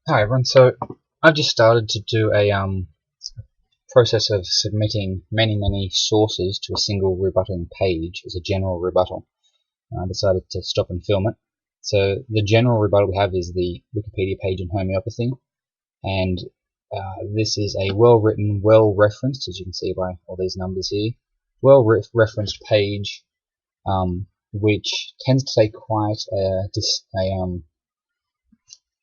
Hi everyone, so I've just started to do a process of submitting many sources to a single rebutting page as a general rebuttal. I decided to stop and film it. So the general rebuttal we have is the Wikipedia page on homeopathy, and this is a well-written, well-referenced, as you can see by all these numbers here, well-referenced page, which tends to take quite a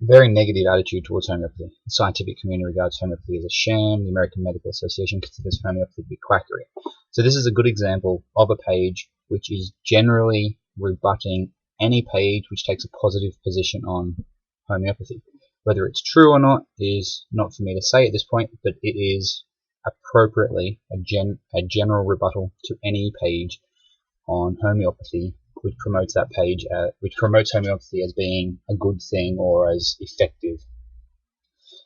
very negative attitude towards homeopathy. The scientific community regards homeopathy as a sham. The American Medical Association considers homeopathy to be quackery. So this is a good example of a page which is generally rebutting any page which takes a positive position on homeopathy. Whether it's true or not is not for me to say at this point, but it is appropriately a general rebuttal to any page on homeopathy which promotes that page, which promotes homeopathy as being a good thing or as effective.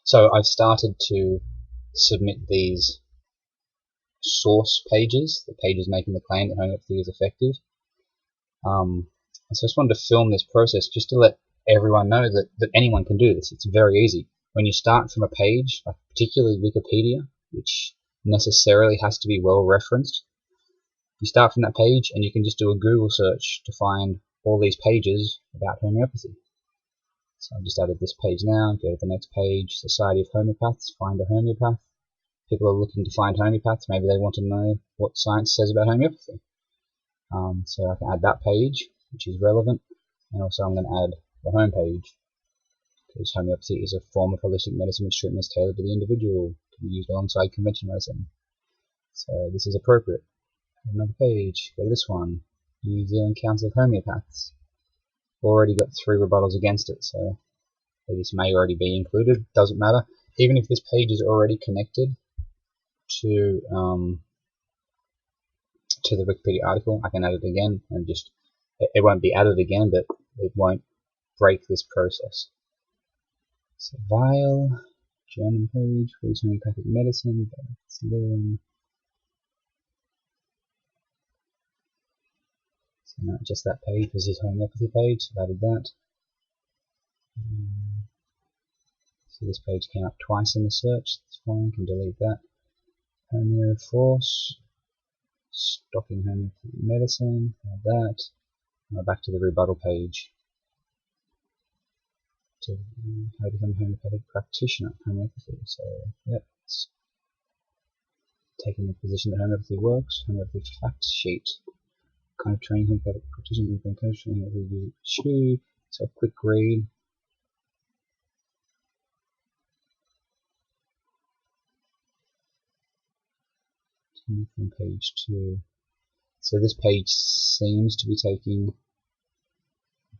So I've started to submit these source pages, the pages making the claim that homeopathy is effective. And so I just wanted to film this process just to let everyone know that anyone can do this. It's very easy. When you start from a page, like particularly Wikipedia, which necessarily has to be well referenced, you start from that page and you can just do a Google search to find all these pages about homeopathy. So I've just added this page now, go to the next page, Society of Homeopaths, find a homeopath. People are looking to find homeopaths, maybe they want to know what science says about homeopathy. So I can add that page, which is relevant, and also I'm going to add the home page, because homeopathy is a form of holistic medicine which treatment is tailored to the individual, can be used alongside conventional medicine. So this is appropriate. Another page, go to this one, New Zealand Council of Homeopaths. Already got 3 rebuttals against it, so this may already be included, doesn't matter. Even if this page is already connected to the Wikipedia article, I can add it again, and just, it won't be added again, but it won't break this process. So Vial, German page, British Homeopathic Medicine, so not just that page, this is homeopathy page, so I've added that. So this page came up twice in the search, that's fine, can delete that. Homeo Force, stocking homeopathic medicine, add that. Now back to the rebuttal page. To how to become a homeopathic practitioner, homeopathy. So, yep, it's taking the position that homeopathy works, homeopathy fact sheet. Kind of training homeopathic practitioner, you've been coaching homeopathy. So a quick read. From page 2. So this page seems to be taking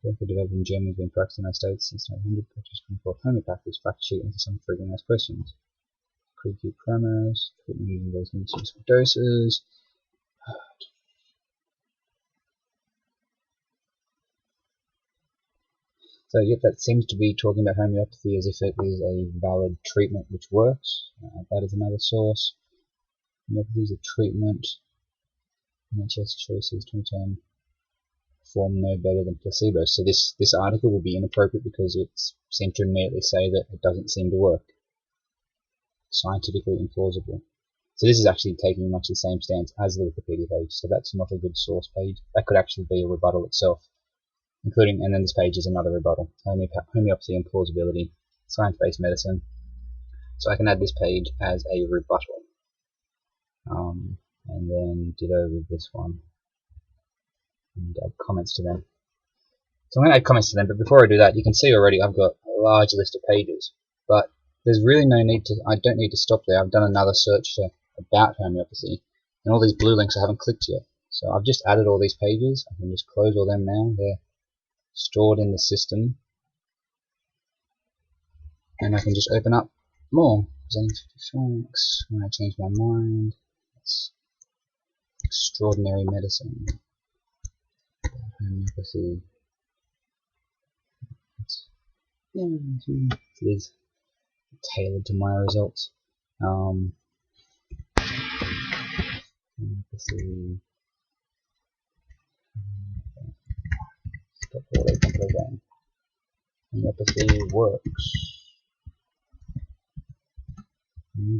developed in Germany, been practiced in the United States since 1900. Practitioners called homeopathic fact sheet into some frequently asked questions. Creaky promos, treatment using those useful doses. So yep, that seems to be talking about homeopathy as if it is a valid treatment which works. That is another source. Homeopathy is a treatment. NHS choices 2010 perform no better than placebo. So this article would be inappropriate because it seems to immediately say that it doesn't seem to work. Scientifically implausible. So this is actually taking much the same stance as the Wikipedia page. So that's not a good source page. That could actually be a rebuttal itself. Including, and then this page is another rebuttal. Homeopathy and plausibility, science-based medicine. So I can add this page as a rebuttal. And then ditto with this one. And add comments to them. So I'm going to add comments to them, but before I do that, you can see already I've got a large list of pages. But there's really no need to, I don't need to stop there. I've done another search about homeopathy, and all these blue links I haven't clicked yet. So I've just added all these pages. I can just close all them now. They're stored in the system, and I can just open up more. Facts. When I change my mind, it's extraordinary medicine, homeopathy. It is tailored to my results. Homeopathy. Stop all again. Homeopathy works.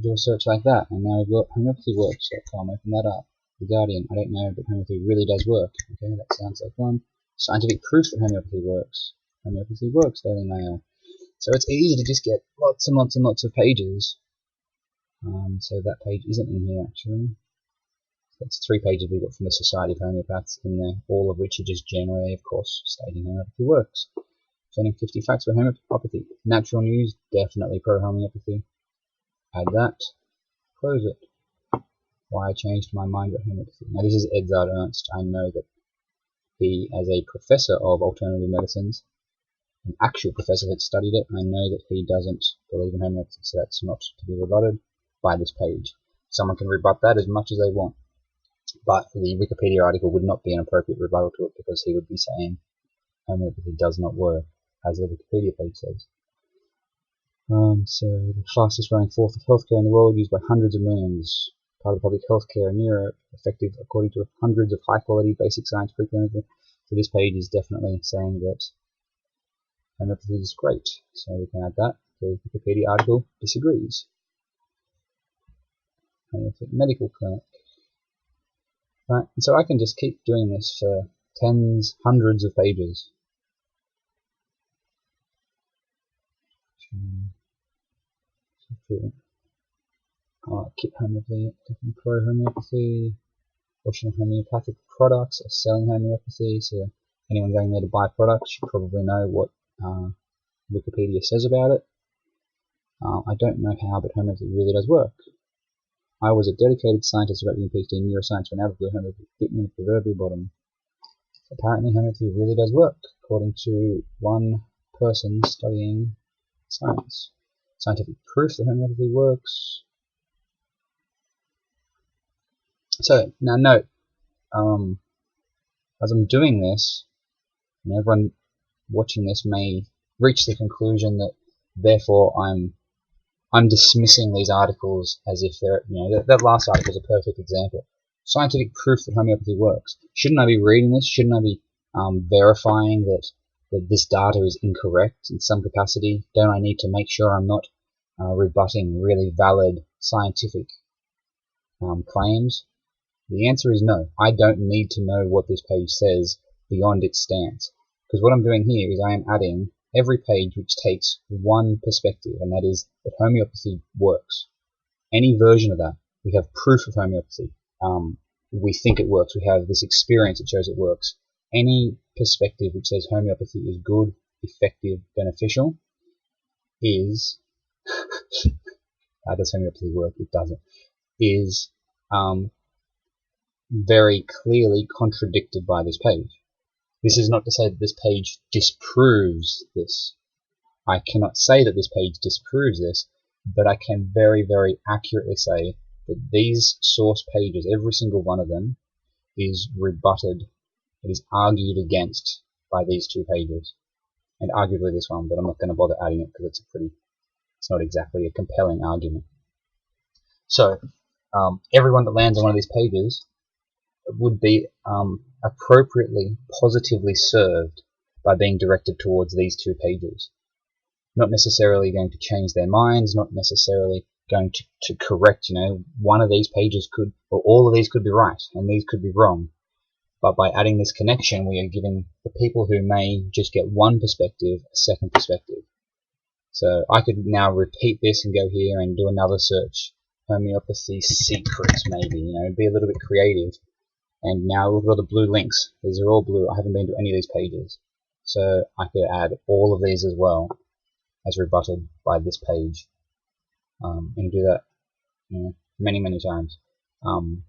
do a search like that, and now we've got homeopathyworks.com. Open that up. The Guardian, I don't know, but homeopathy really does work. Okay, that sounds like one. Scientific proof that homeopathy works. Homeopathy works, Daily Mail. So it's easy to just get lots and lots and lots of pages. So that page isn't in here actually. That's 3 pages we've got from the Society of Homeopaths in there, all of which are just generally, of course, stating homeopathy works. Sending 50 facts about homeopathy. Natural news, definitely pro-homeopathy. Add that. Close it. Why I changed my mind about homeopathy. Now this is Edzard Ernst. I know that he, as a professor of alternative medicines, an actual professor that studied it, I know that he doesn't believe in homeopathy, so that's not to be rebutted by this page. Someone can rebut that as much as they want, but the Wikipedia article would not be an appropriate rebuttal to it because he would be saying homeopathy does not work, as the Wikipedia page says. So the fastest growing form of healthcare in the world, used by hundreds of millions, part of public healthcare in Europe, effective according to hundreds of high quality basic science preclinical. So this page is definitely saying that homeopathy is great. So we can add that. The Wikipedia article disagrees. Homeopathic medical clinic. Right, and so I can just keep doing this for tens, hundreds of pages. Kit homeopathy, pro-homeopathy, washing homeopathic products, or selling homeopathy. So anyone going there to buy products should probably know what Wikipedia says about it. I don't know how, but homeopathy really does work. I was a dedicated scientist about being PhD in neuroscience when out of blue homeopathy hit me in the proverbial bottom. Apparently homeopathy really does work, according to one person studying science. Scientific proof that homeopathy works. So, now note, as I'm doing this, and everyone watching this may reach the conclusion that therefore I'm dismissing these articles as if they're, that last article is a perfect example. Scientific proof that homeopathy works. Shouldn't I be reading this? Shouldn't I be verifying that this data is incorrect in some capacity? Don't I need to make sure I'm not rebutting really valid scientific claims? The answer is no. I don't need to know what this page says beyond its stance. Because what I'm doing here is I am adding every page which takes one perspective, and that is that homeopathy works. Any version of that, we have proof of homeopathy. We think it works. We have this experience that shows it works. Any perspective which says homeopathy is good, effective, beneficial is how does homeopathy work? It doesn't. Is very clearly contradicted by this page. This is not to say that this page disproves this. I cannot say that this page disproves this, but I can very, very accurately say that these source pages, every single one of them, is rebutted, it is argued against by these 2 pages, and arguably this one, but I'm not going to bother adding it because it's not exactly a compelling argument. So, everyone that lands on one of these pages would be appropriately, positively served by being directed towards these 2 pages. Not necessarily going to change their minds, not necessarily going to correct, one of these pages could, or all of these could be right, and these could be wrong. But by adding this connection, we are giving the people who may just get one perspective a second perspective. So I could now repeat this and go here and do another search. Homeopathy secrets, maybe, be a little bit creative. And now look at all the blue links. These are all blue. I haven't been to any of these pages. So I could add all of these as well as rebutted by this page. And do that many, many times. And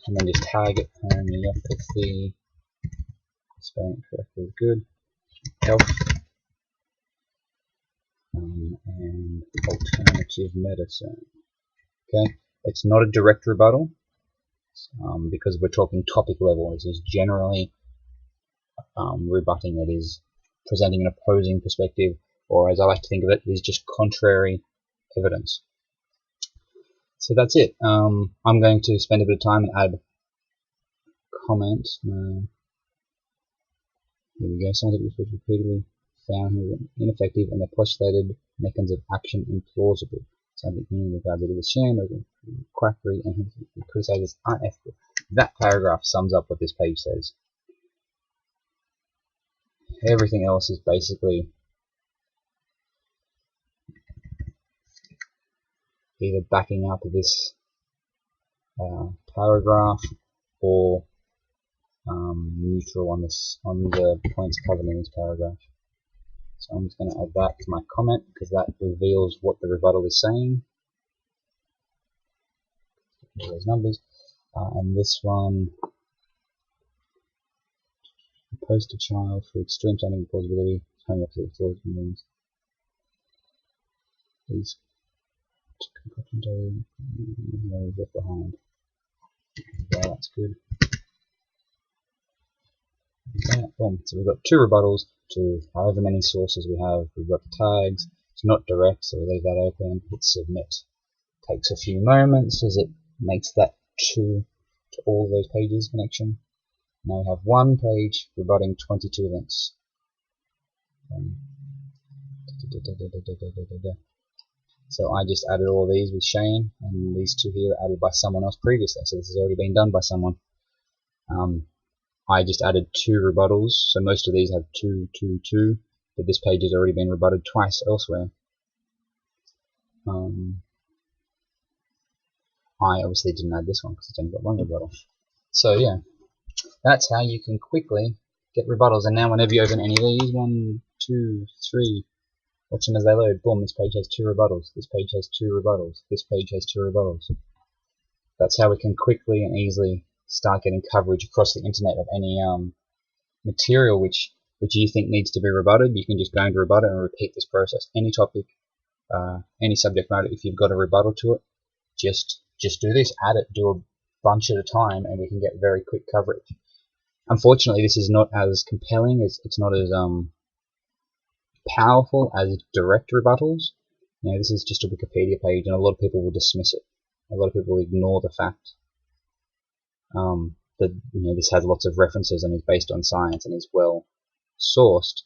then just tag it homeopathy. Spelling it correctly is good. Health. And alternative medicine. Okay, it's not a direct rebuttal. Because we're talking topic level. This is generally rebutting. It is presenting an opposing perspective, or as I like to think of it, it is just contrary evidence. So that's it. I'm going to spend a bit of time and add comments. Here we go. Scientific research repeatedly found ineffective and the postulated mechanisms of action implausible. Scientific community regards it as a sham, quackery, and criticizes as unethical. That paragraph sums up what this page says. Everything else is basically either backing up this paragraph or neutral on the points covered in this paragraph. So I'm just going to add that to my comment because that reveals what the rebuttal is saying. Those numbers, and this one, poster child for extreme scientific plausibility, home opposite means. These concoction left behind. Yeah, that's good. Okay, boom. So we've got 2 rebuttals to however many sources we have. We've got the tags. It's not direct, so we leave that open. Hit submit. Takes a few moments as it makes that to all those pages connection. Now we have 1 page rebutting 22 links. So I just added all these with Shane, and these 2 here are added by someone else previously. So this has already been done by someone. I just added 2 rebuttals, so most of these have 2, 2, 2, but this page has already been rebutted twice elsewhere. I obviously didn't add this one because it's only got 1 rebuttal. So yeah, that's how you can quickly get rebuttals. And now whenever you open any of these, 1, 2, 3, watch them as they load. Boom, this page has 2 rebuttals. This page has 2 rebuttals. This page has 2 rebuttals. That's how we can quickly and easily start getting coverage across the internet of any material which you think needs to be rebutted. You can just go into rebut it and repeat this process. Any topic, any subject matter, if you've got a rebuttal to it, just do this, add it, do a bunch at a time, and we can get very quick coverage. Unfortunately, this is not as compelling, it's not as powerful as direct rebuttals. You know, this is just a Wikipedia page, and a lot of people will dismiss it. A lot of people will ignore the fact that this has lots of references and is based on science and is well sourced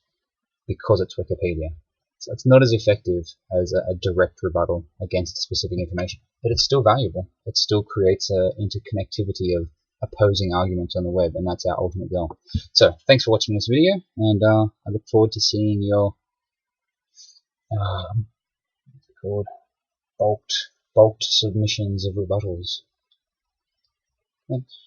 because it's Wikipedia. So it's not as effective as a direct rebuttal against specific information, but it's still valuable. It still creates an interconnectivity of opposing arguments on the web, and that's our ultimate goal. So thanks for watching this video, and I look forward to seeing your what's it called? Bulked submissions of rebuttals. Thanks.